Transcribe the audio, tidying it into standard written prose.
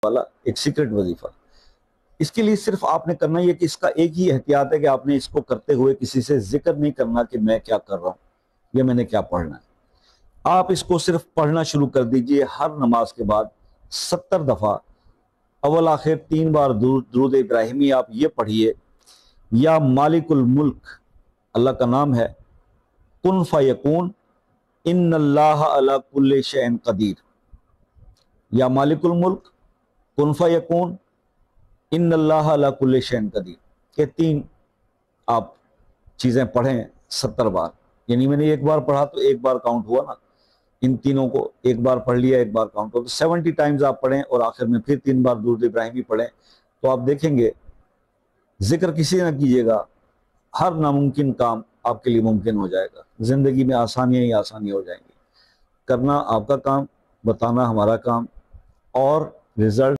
वाला एक सीक्रेट वजीफा। इसके लिए सिर्फ आपने करना ही है कि इसका एक ही एहतियात है कि आपने इसको करते हुए किसी से जिक्र नहीं करना कि मैं क्या कर रहा हूं या मैंने क्या पढ़ना है। आप इसको सिर्फ पढ़ना शुरू कर दीजिए हर नमाज के बाद 70 दफा, अव्वल आखिर 3 बार दुरूद इब्राहिमी आप ये पढ़िए। या मालिकुल मुल्क अल्लाह का नाम है, कुन फयकून इन्नल्लाह अला कुल्लि शैइन कदीर। या मालिकुल मुल्क कुन फयकून इन्नल्लाह अला कुल्लि शैइन कदीर, ये 3 आप चीजें पढ़ें 70 बार। यानी मैंने एक बार पढ़ा तो एक बार काउंट हुआ ना, इन तीनों को एक बार पढ़ लिया एक बार काउंट हुआ, तो 70 टाइम्स आप पढ़ें और आखिर में फिर 3 बार दुरूद इब्राहिमी पढ़ें। तो आप देखेंगे जिक्र किसी ना कीजिएगा, हर नामुमकिन काम आपके लिए मुमकिन हो जाएगा। जिंदगी में आसानियां ही आसानियां हो जाएंगी। करना आपका काम, बताना हमारा काम, और रिजल्ट